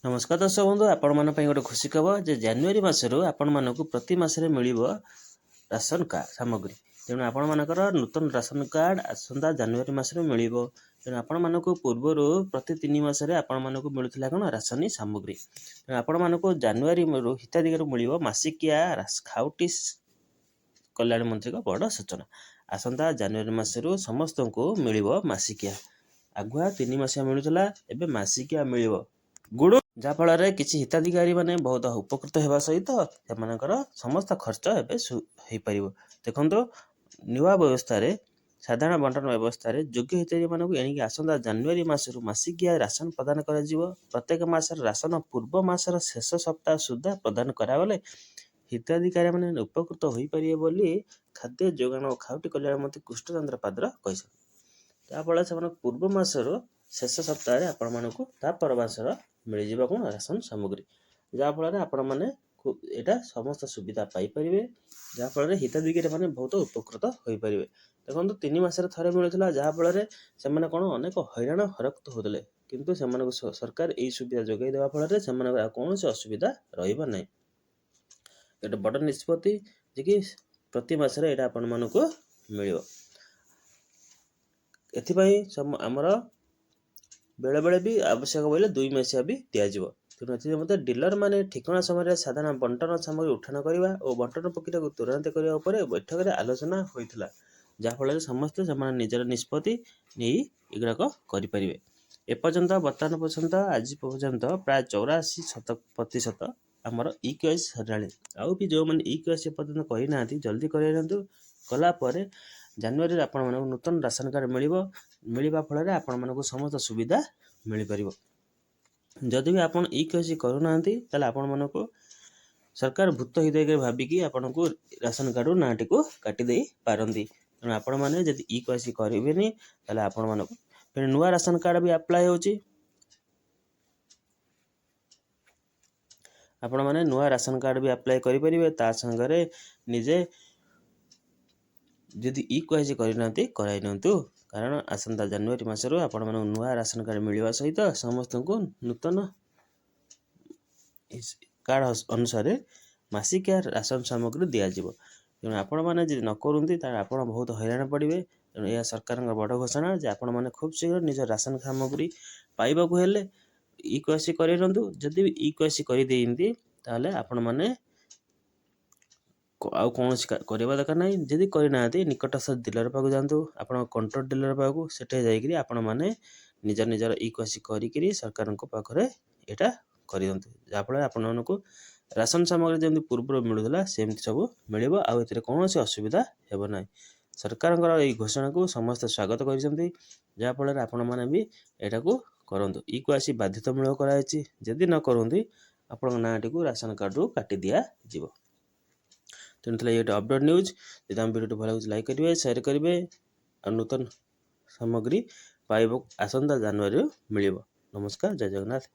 नमस्कार दर्शक बंधु आपण मान गोटे खुशी खबर जे जानुरी मसरू आपण मानक प्रति मासरे मिलिब राशन कार्ड सामग्री तेणु आपण मानकर नूतन राशन कार्ड आसंता जानुरी मासरे मिलिब तेणु आपण मानक पूर्वर प्रति 3 मासरे आपण मानक मिलुथिला कोन राशन सामग्री तेणु आपण मानक जानुरी हिताधिकारी मिलिब मासिकिया खाउटी कल्याण मंत्री को बड़ सूचना आसंता जानुरी मासरू समस्त को मिलिब मासिकिया आगुआ 3 मासिया मिलुथिला एबे मासिकिया मिलिब गुड़ जहाँफल किसी हिताधिकारी मैंने बहुत उपकृत होगा सहित से समस्त खर्च एवं हो देखो नुआ व्यवस्था साधारण बंटन व्यवस्था योग्य हिताधिकारी मानक एणिक आसंता जानुरी मासरू मासिकिया राशन प्रदान कर प्रत्येक मासर राशन पूर्व मासर शेष सप्ताह सुधा प्रदान करागले हिताधिकारी मैंने उपकृत हो पारे बोली खाद्य जोगाण और खाउटी कल्याण मंत्री कृष्णचंद्र पात्र कहते जहाँफल से पूर्व मासर शेष सप्ताह आपण मानक पर मासर मिल जावा कौन राशन सामग्री जहाँफल आपण मैंने यहाँ समस्त सुविधा पाइपर जहाँफल हिताधिकारी मैंने बहुत उपकृत हो पारे देखो 3 मासरे थे मिलूला जहाँफल से कौन अनेक हैरान हरकत होते किंतु से सरकार यही सुविधा जोगाई देवा फल से कौन असुविधा रहा गोटे बड़ निष्पत्ति जे कि प्रति मासरे यहाँ आपण मानक मिल एमर बेले बेले भी आवश्यक बोले 2 मासिया भी दिज्व तेणु मत डिलर मैंने ठिकना समय साधारण बंटन सामग्री उठाण करने और बंटन प्रक्रिया को त्वरान्वित करने बैठक में आलोचना होता जहाँफल समस्ते निजर निष्पत्ति नहीं एगुड़ाक करें एपर्यंत बर्तमान पर्यंत आज पर्यंत प्राय 84% आमर EKYC सराणी आउ भी जो मैंने EKYC पर्यटन करना जल्दी कर कलापर जानुरी आपण मानक नूतन राशन कार्ड मिलवा फल आपण मानक समस्त सुविधा मिल पार जदि भी आप EKYC करूना आपण मानक सरकार भूत हित भाविकी आपण को राशन कार्ड नाटी को काटिदे पारती तेणु आपण मैंने जब EKYC करेंगे आपण मानक फिर नुआ राशन कार्ड भी अप्लाई होची आपण मैंने नुआ राशन कार्ड भी अप्लाई करेंगे ता संगे निजे जदि EKYC करना कराई निंतु कारण आसंता जानुरी मासरू आपण मानक नुआ राशन कार्ड मिलवा सहित समस्त को नूतन कार्ड अनुसार मासिकिया राशन सामग्री दिज्व तेणु आपण मैंने न करती आप बहुत हैरान पड़े तेणु यह सरकार बड़ घोषणा जे आपण मैंने खूब शीघ्र निज राशन सामग्री पाइबा हेले EKYC करूँ जदि भी EKYC करदे ताले आपण मैंने आउ कौन करवा दरकार ना जदि करना निकटस्थ डिलर पाक जातु आप कंट्रोल डिलर पाक से आपण मैंने निजर निजर EKYC करी सरकार पाखे यहाँ कर जहाँफल आपण को राशन सामग्री जमी पूर्व मिलूला सेमती सब मिल आउ कौन असुविधा हेबना सरकार यही घोषणा को समस्त स्वागत कर जहाँफल आपण मैंने भी यहाँ को करूँ EKYC बाध्यतामूलक कराई जदि न करती आपण नाटी को राशन कार्ड रू काटी दिज्व तेणु ये अपडेट न्यूज जब आम वीडियो भल लगे लाइक करेंगे शेयर करेंगे और नूतन सामग्री पाइब आसंता जानुरी मिल नमस्कार जय जगन्नाथ।